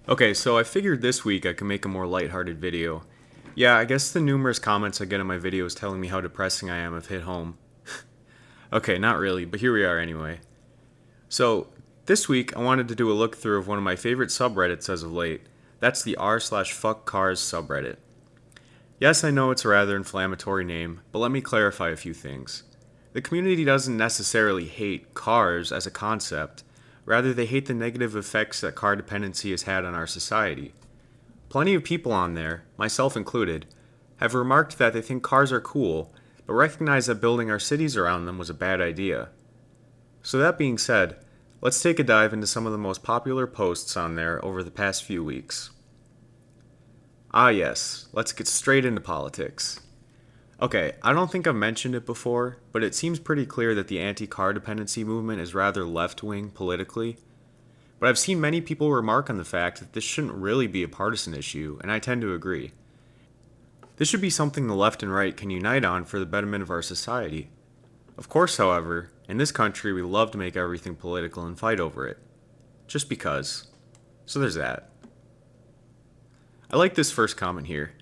Okay, so I figured this week I could make a more lighthearted video. Yeah, I guess the numerous comments I get on my videos telling me how depressing I am have hit home. Okay, not really, but here we are anyway. So, this week I wanted to do a look through of one of my favorite subreddits as of late. That's the r/FuckCars subreddit. Yes, I know it's a rather inflammatory name, but let me clarify a few things. The community doesn't necessarily hate cars as a concept, rather, they hate the negative effects that car dependency has had on our society. Plenty of people on there, myself included, have remarked that they think cars are cool, but recognize that building our cities around them was a bad idea. So, that being said, let's take a dive into some of the most popular posts on there over the past few weeks. Ah, yes, let's get straight into politics. Okay, I don't think I've mentioned it before, but it seems pretty clear that the anti car dependency movement is rather left wing politically. But I've seen many people remark on the fact that this shouldn't really be a partisan issue, and I tend to agree. This should be something the left and right can unite on for the betterment of our society. Of course, however, in this country we love to make everything political and fight over it. Just because. So there's that. I like this first comment here.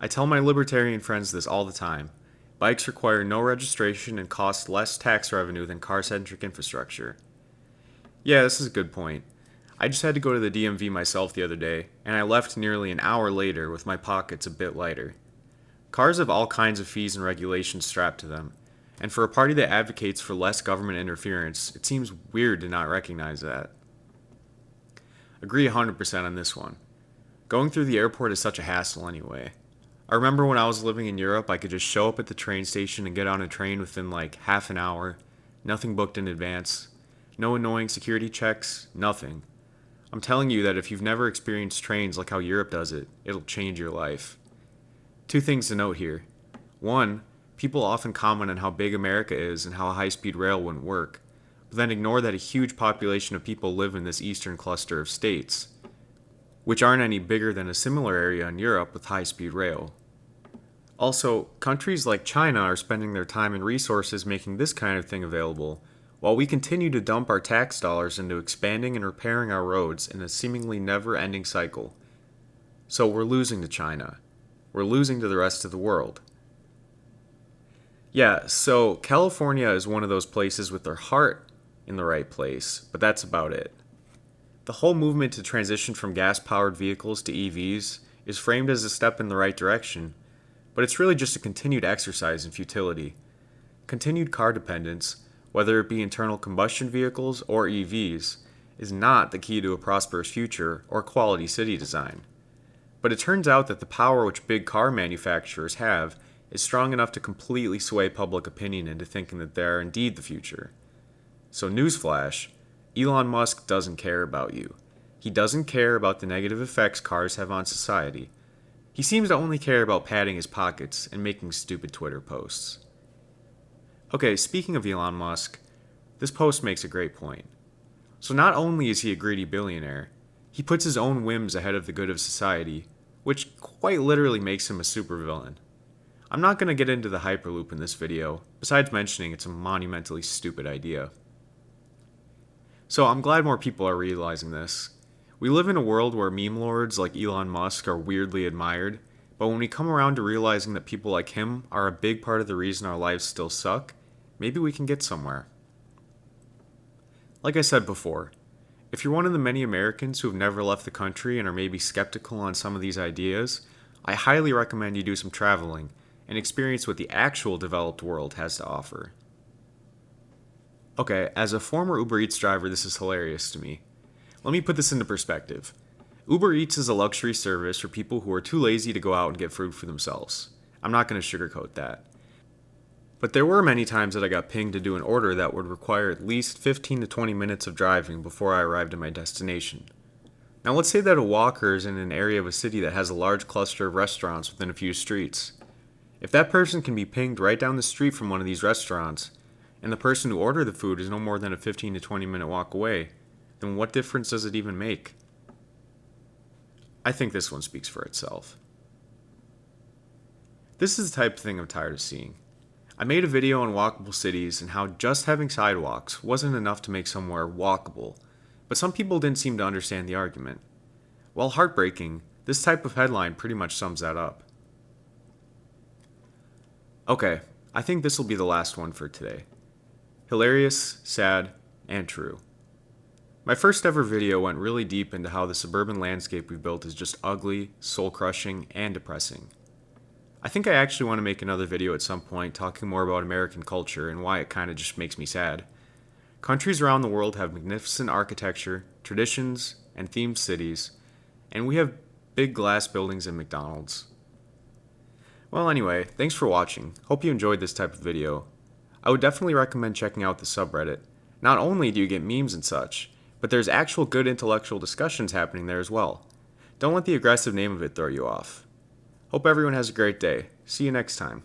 I tell my libertarian friends this all the time. Bikes require no registration and cost less tax revenue than car-centric infrastructure. Yeah, this is a good point. I just had to go to the DMV myself the other day, and I left nearly an hour later with my pockets a bit lighter. Cars have all kinds of fees and regulations strapped to them, and for a party that advocates for less government interference, it seems weird to not recognize that. Agree 100% on this one. Going through the airport is such a hassle anyway. I remember when I was living in Europe, I could just show up at the train station and get on a train within like half an hour, nothing booked in advance, no annoying security checks, nothing. I'm telling you that if you've never experienced trains like how Europe does it, it'll change your life. Two things to note here. One, people often comment on how big America is and how a high-speed rail wouldn't work, but then ignore that a huge population of people live in this eastern cluster of states, which aren't any bigger than a similar area in Europe with high-speed rail. Also, countries like China are spending their time and resources making this kind of thing available, while we continue to dump our tax dollars into expanding and repairing our roads in a seemingly never-ending cycle. So we're losing to China. We're losing to the rest of the world. Yeah, so California is one of those places with their heart in the right place, but that's about it. The whole movement to transition from gas-powered vehicles to EVs is framed as a step in the right direction, but it's really just a continued exercise in futility. Continued car dependence, whether it be internal combustion vehicles or EVs, is not the key to a prosperous future or quality city design. But it turns out that the power which big car manufacturers have is strong enough to completely sway public opinion into thinking that they are indeed the future. So newsflash, Elon Musk doesn't care about you. He doesn't care about the negative effects cars have on society. He seems to only care about padding his pockets and making stupid Twitter posts. Okay, speaking of Elon Musk, this post makes a great point. So not only is he a greedy billionaire, he puts his own whims ahead of the good of society, which quite literally makes him a supervillain. I'm not going to get into the Hyperloop in this video, besides mentioning it's a monumentally stupid idea. So I'm glad more people are realizing this. We live in a world where meme lords like Elon Musk are weirdly admired, but when we come around to realizing that people like him are a big part of the reason our lives still suck, maybe we can get somewhere. Like I said before, if you're one of the many Americans who have never left the country and are maybe skeptical on some of these ideas, I highly recommend you do some traveling and experience what the actual developed world has to offer. Okay, as a former Uber Eats driver, this is hilarious to me. Let me put this into perspective. Uber Eats is a luxury service for people who are too lazy to go out and get food for themselves. I'm not going to sugarcoat that. But there were many times that I got pinged to do an order that would require at least 15 to 20 minutes of driving before I arrived at my destination. Now let's say that a walker is in an area of a city that has a large cluster of restaurants within a few streets. If that person can be pinged right down the street from one of these restaurants, and the person who ordered the food is no more than a 15 to 20 minute walk away, then what difference does it even make? I think this one speaks for itself. This is the type of thing I'm tired of seeing. I made a video on walkable cities and how just having sidewalks wasn't enough to make somewhere walkable, but some people didn't seem to understand the argument. While heartbreaking, this type of headline pretty much sums that up. Okay, I think this will be the last one for today. Hilarious, sad, and true. My first ever video went really deep into how the suburban landscape we've built is just ugly, soul-crushing, and depressing. I think I actually want to make another video at some point talking more about American culture and why it kind of just makes me sad. Countries around the world have magnificent architecture, traditions, and themed cities, and we have big glass buildings and McDonald's. Well, anyway, thanks for watching. Hope you enjoyed this type of video. I would definitely recommend checking out the subreddit. Not only do you get memes and such, but there's actual good intellectual discussions happening there as well. Don't let the aggressive name of it throw you off. Hope everyone has a great day. See you next time.